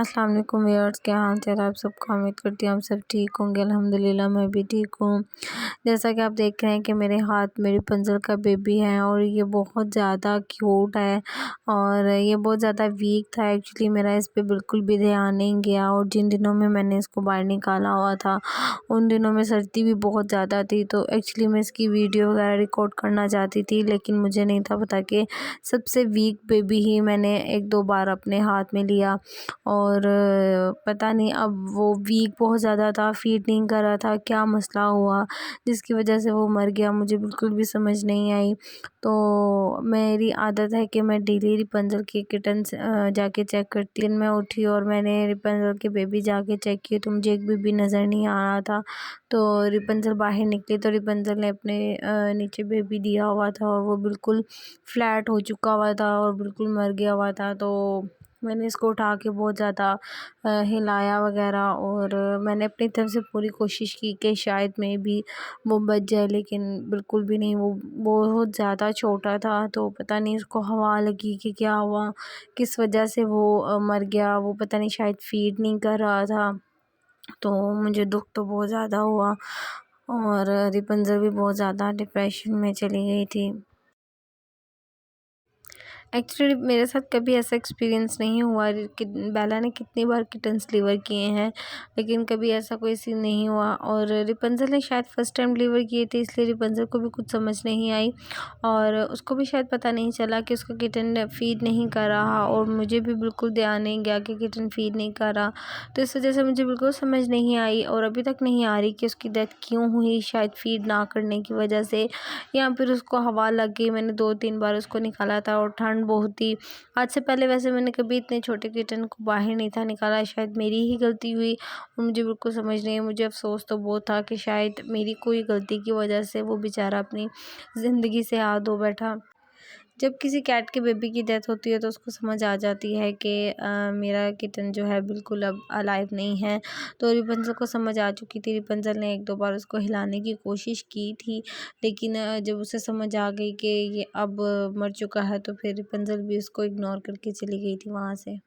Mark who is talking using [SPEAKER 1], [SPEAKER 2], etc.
[SPEAKER 1] अस्सलाम वालेकुम व्यूअर्स, क्या हाल चाल आप सबका। उम्मीद करती हूँ हम सब ठीक होंगे। अल्हम्दुलिल्लाह मैं भी ठीक हूँ। जैसा कि आप देख रहे हैं कि मेरे हाथ में रैपुंज़ल का बेबी है और ये बहुत ज़्यादा क्यूट है और ये बहुत ज़्यादा वीक था। एक्चुअली मेरा इस पे बिल्कुल भी ध्यान नहीं गया और जिन दिनों में मैंने इसको बाहर निकाला हुआ था उन दिनों में सर्दी भी बहुत ज़्यादा थी, तो एक्चुअली मैं इसकी वीडियो वगैरह रिकॉर्ड करना चाहती थी, लेकिन मुझे नहीं था पता कि सबसे वीक बेबी ही मैंने एक दो बार अपने हाथ में लिया और पता नहीं अब वो वीक बहुत ज़्यादा था, फीड नहीं कर रहा था, क्या मसला हुआ जिसकी वजह से वो मर गया, मुझे बिल्कुल भी समझ नहीं आई। तो मेरी आदत है कि मैं डेली रैपुंज़ल की किटन्स जाके चेक करती। दिन मैं उठी और मैंने रैपुंज़ल के बेबी जाके चेक किए तो मुझे एक बेबी नज़र नहीं आ रहा था। तो रैपुंज़ल बाहर निकली तो रैपुंज़ल ने अपने नीचे बेबी दिया हुआ था और वो बिल्कुल फ्लैट हो चुका हुआ था और बिल्कुल मर गया हुआ था। तो मैंने इसको उठा के बहुत ज़्यादा हिलाया वगैरह और मैंने अपनी तरफ से पूरी कोशिश की कि शायद में भी वो बच जाए, लेकिन बिल्कुल भी नहीं। वो बहुत ज़्यादा छोटा था, तो पता नहीं उसको हवा लगी कि क्या हुआ, किस वजह से वो मर गया। वो पता नहीं शायद फीड नहीं कर रहा था। तो मुझे दुख तो बहुत ज़्यादा हुआ और रैपुंज़ल भी बहुत ज़्यादा डिप्रेशन में चली गई थी। एक्चुअली मेरे साथ कभी ऐसा एक्सपीरियंस नहीं हुआ कि बेला ने कितनी बार किटन्स डिलीवर किए हैं, लेकिन कभी ऐसा कोई सीन नहीं हुआ। और रैपुंज़ल ने शायद फ़र्स्ट टाइम डिलीवर किए थे, इसलिए रैपुंज़ल को भी कुछ समझ नहीं आई और उसको भी शायद पता नहीं चला कि उसका किटन फ़ीड नहीं कर रहा और मुझे भी बिल्कुल ध्यान नहीं गया कि किटन फ़ीड नहीं कर रहा। तो इस वजह से मुझे बिल्कुल समझ नहीं आई और अभी तक नहीं आ रही कि उसकी डेथ क्यों हुई, शायद फ़ीड ना करने की वजह से या फिर उसको हवा लग गई। मैंने 2-3 बार उसको निकाला था और ठंड बहुत थी। आज से पहले वैसे मैंने कभी इतने छोटे किटन को बाहर नहीं था निकाला, शायद मेरी ही गलती हुई और मुझे बिल्कुल समझ नहीं आई। मुझे अफ़सोस तो बहुत था कि शायद मेरी कोई गलती की वजह से वो बेचारा अपनी ज़िंदगी से हाथ धो बैठा। जब किसी कैट के बेबी की डेथ होती है तो उसको समझ आ जाती है कि मेरा किटन जो है बिल्कुल अब अलाइव नहीं है। तो रैपुंज़ल को समझ आ चुकी थी। रैपुंज़ल ने 1-2 बार उसको हिलाने की कोशिश की थी, लेकिन जब उसे समझ आ गई कि ये अब मर चुका है तो फिर रैपुंज़ल भी उसको इग्नोर करके चली गई थी वहाँ से।